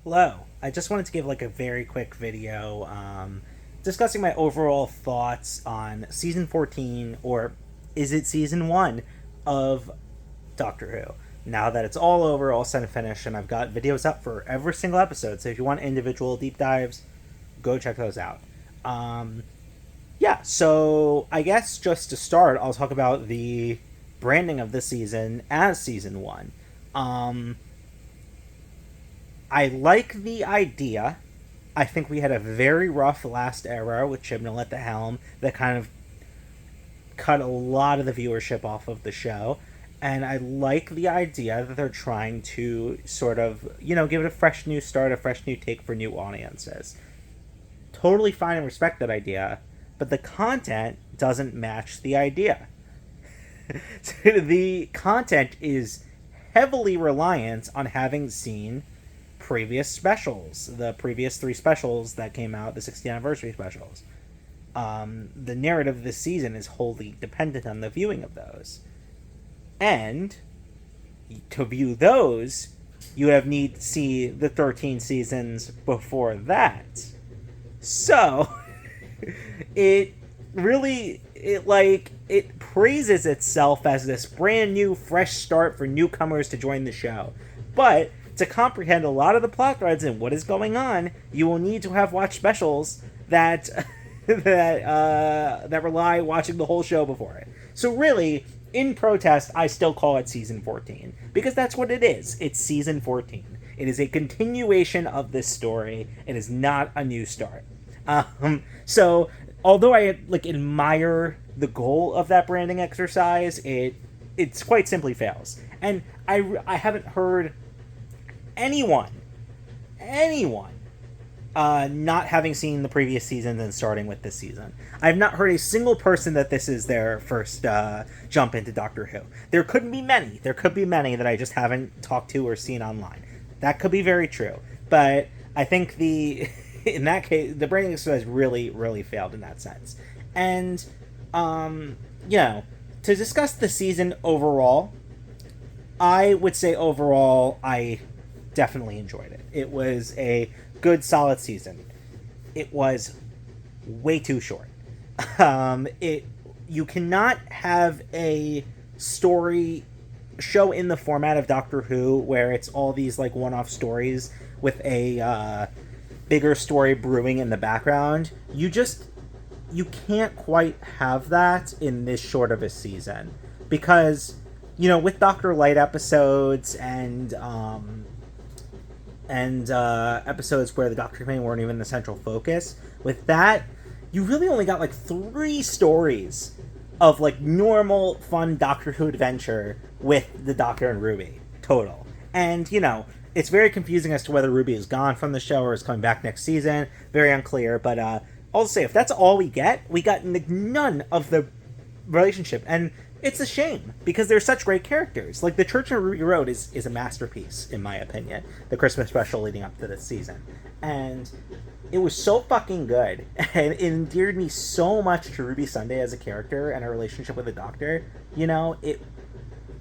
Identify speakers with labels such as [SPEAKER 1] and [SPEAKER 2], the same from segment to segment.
[SPEAKER 1] Hello. I just wanted to give like a very quick video discussing my overall thoughts on season 14, or is it season 1 of Doctor Who. Now that it's all over, all set and finished, and I've got videos up for every single episode, so if you want individual deep dives, go check those out. Um, yeah, so I guess just to start, I'll talk about the branding of this season as season 1. Um, I like the idea. I think we had a very rough last era with Chibnall at the helm that kind of cut a lot of the viewership off of the show. And I like the idea that they're trying to sort of, give it a fresh new start, a fresh new take for new audiences. Totally fine and respect that idea, but the content doesn't match the idea. The content is heavily reliant on having seen previous specials, the previous three specials that came out, the 60th anniversary specials. The narrative this season is wholly dependent on the viewing of those. And to view those, you have need to see the 13 seasons before that. So, it really it praises itself as this brand new fresh start for newcomers to join the show. But to comprehend a lot of the plot threads and what is going on, you will need to have watched specials that that rely watching the whole show before it. So really, in protest, I still call it season 14 because that's what it is. It's season 14. It is a continuation of this story. It is not a new start. So although I admire the goal of that branding exercise, it's quite simply fails. And I haven't heard anyone not having seen the previous seasons and starting with this season. I've not heard a single person that this is their first jump into Doctor Who. There could be many. There could be many that I just haven't talked to or seen online. That could be very true. But I think in that case, the branding exercise really, really failed in that sense. And, to discuss the season overall, I would say overall, I definitely enjoyed it. It was a good, solid season. It was way too short. It You cannot have a story show in the format of Doctor Who where it's all these like one-off stories with a bigger story brewing in the background. You can't quite have that in this short of a season because with Doctor Light episodes and episodes where the Doctor Who weren't even the central focus. With that, you really only got like 3 stories of like normal, fun Doctor Who adventure with the Doctor and Ruby total. And it's very confusing as to whether Ruby is gone from the show or is coming back next season. Very unclear. But I'll say if that's all we got none of the relationship. And it's a shame because they're such great characters. Like the Church on Ruby Road is a masterpiece in my opinion. The Christmas special leading up to this season, and it was so fucking good, and it endeared me so much to Ruby Sunday as a character and her relationship with the Doctor. It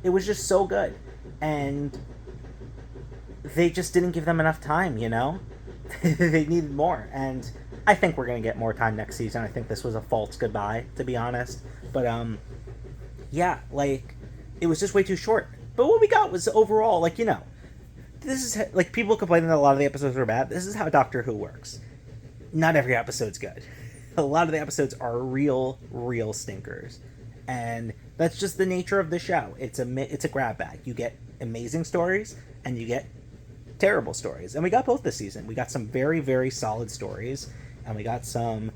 [SPEAKER 1] was just so good, and they just didn't give them enough time. They needed more, and I think we're gonna get more time next season. I think this was a false goodbye, to be honest. But yeah, it was just way too short. But what we got was overall, this is, people complaining that a lot of the episodes are bad. This is how Doctor Who works. Not every episode's good. A lot of the episodes are real stinkers. And that's just the nature of the show. It's a grab bag. You get amazing stories, and you get terrible stories. And we got both this season. We got some very, very solid stories, and we got some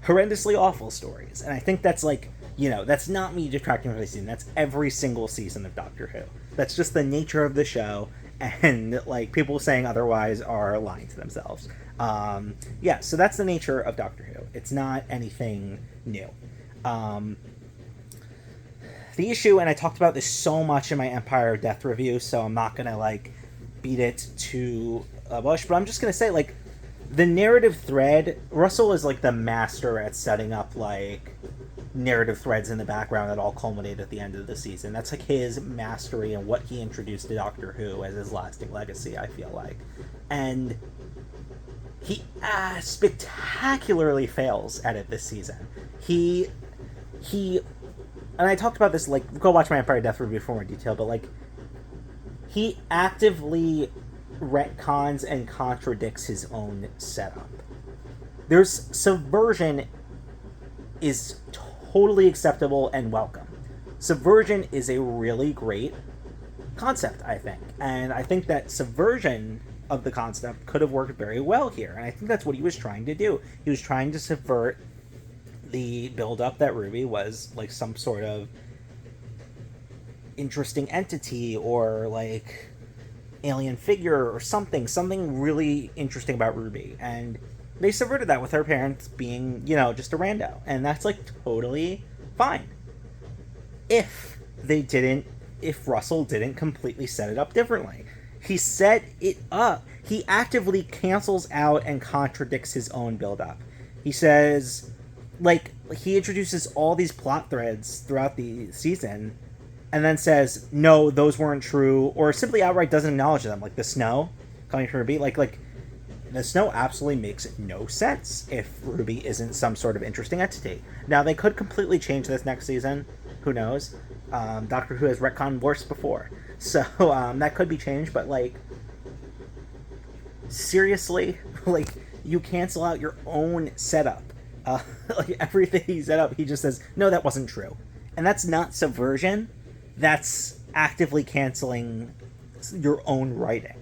[SPEAKER 1] horrendously awful stories. And I think that's that's not me detracting from the season. That's every single season of Doctor Who. That's just the nature of the show, and people saying otherwise are lying to themselves. Yeah, so that's the nature of Doctor Who. It's not anything new. The issue, and I talked about this so much in my Empire of Death review, so I'm not gonna beat it to a bush, but I'm just gonna say the narrative thread. Russell is the master at setting up narrative threads in the background that all culminate at the end of the season. That's like his mastery and what he introduced to Doctor Who as his lasting legacy, I feel like. And he spectacularly fails at it this season. He and I talked about this, like, go watch my Empire Death review for more detail, but like, he actively retcons and contradicts his own setup. There's subversion is totally acceptable and welcome. Subversion is a really great concept, I think. And I think that subversion of the concept could have worked very well here. And I think that's what he was trying to do. He was trying to subvert the build-up that Ruby was like some sort of interesting entity or like alien figure or something really interesting about Ruby. And they subverted that with her parents being, you know, just a rando. And that's like totally fine. If Russell didn't completely set it up differently. He set it up. He actively cancels out and contradicts his own build-up. He says, like, he introduces all these plot threads throughout the season and then says, no, those weren't true, or simply outright doesn't acknowledge them. Like the snow coming from Ruby. Like the snow absolutely makes no sense if Ruby isn't some sort of interesting entity. Now, they could completely change this next season. Who knows? Doctor Who has retconned worse before. So, that could be changed, but, like, seriously, like, you cancel out your own setup. Like, everything he set up, he just says, no, that wasn't true. And that's not subversion. That's actively canceling your own writing.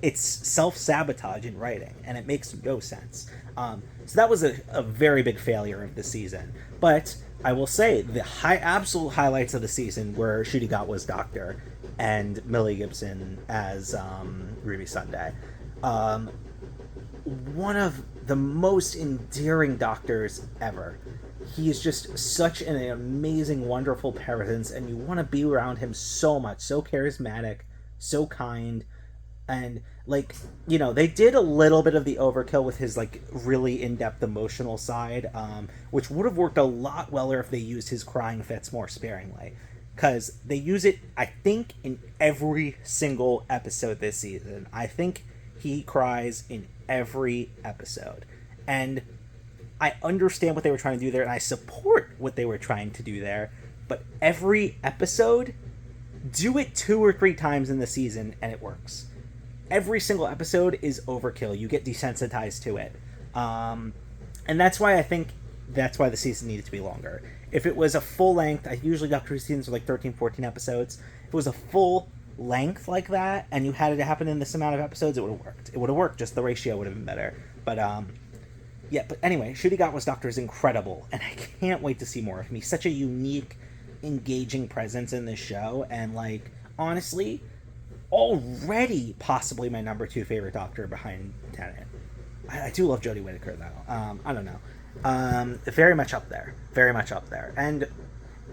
[SPEAKER 1] It's self-sabotage in writing, and it makes no sense. So that was a very big failure of the season. But I will say, the absolute highlights of the season were Ncuti Gatwa's Doctor and Millie Gibson as Ruby Sunday. One of the most endearing doctors ever. He is just such an amazing, wonderful presence, and you want to be around him so much. So charismatic, so kind. And, like, you know, they did a little bit of the overkill with his, like, really in-depth emotional side, which would have worked a lot weller if they used his crying fits more sparingly. Because they use it, I think, in every single episode this season. I think he cries in every episode. And I understand what they were trying to do there, and I support what they were trying to do there. But every episode, do it 2 or 3 times in the season, and it works. Every single episode is overkill. You get desensitized to it. And that's why I think that's why the season needed to be longer. If it was a full length, usually Doctor Who seasons are like 13, 14 episodes. If it was a full length like that, and you had it to happen in this amount of episodes, it would have worked. It would have worked, just the ratio would have been better. But, yeah, but anyway, Ncuti Gatwa's Doctor is incredible, and I can't wait to see more of him. He's such a unique, engaging presence in this show, and, like, honestly, already possibly my number 2 favorite Doctor behind Tennant. I do love Jodie Whittaker, though. I don't know. Very much up there. Very much up there. And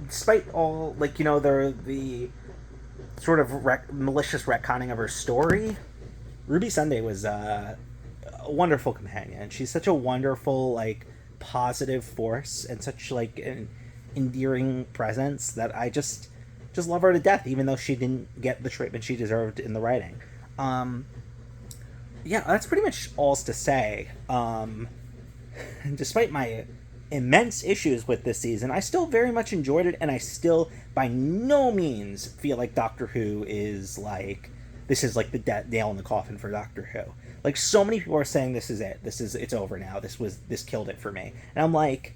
[SPEAKER 1] despite all, like, you know, the sort of malicious retconning of her story, Ruby Sunday was a wonderful companion. She's such a wonderful, like, positive force and such, like, an endearing presence that I just love her to death, even though she didn't get the treatment she deserved in the writing. Yeah, that's pretty much all to say. Despite my immense issues with this season, I still very much enjoyed it, and I still by no means feel like Doctor Who is like, this is like the nail in the coffin for Doctor Who. Like, so many people are saying this is it. It's over now. This killed it for me. And I'm like,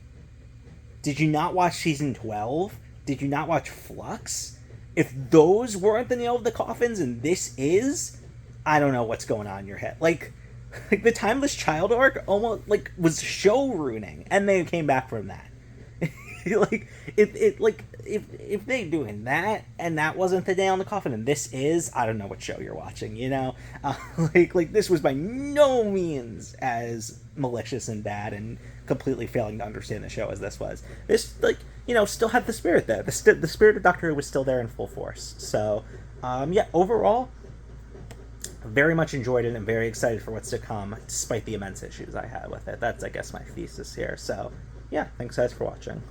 [SPEAKER 1] did you not watch season 12? Did you not watch Flux? If those weren't the nail of the coffins and this is, I don't know what's going on in your head. Like the Timeless Child arc almost, like, was show ruining, and they came back from that. Like, if they doing that, and that wasn't the nail in the coffin, and this is, I don't know what show you're watching, you know? Like, this was by no means as malicious and bad and completely failing to understand the show as this was. This, like, you know, still had the spirit there. The spirit of Doctor Who was still there in full force. So, yeah, overall, very much enjoyed it and very excited for what's to come, despite the immense issues I had with it. That's, I guess, my thesis here. So, yeah, thanks guys for watching.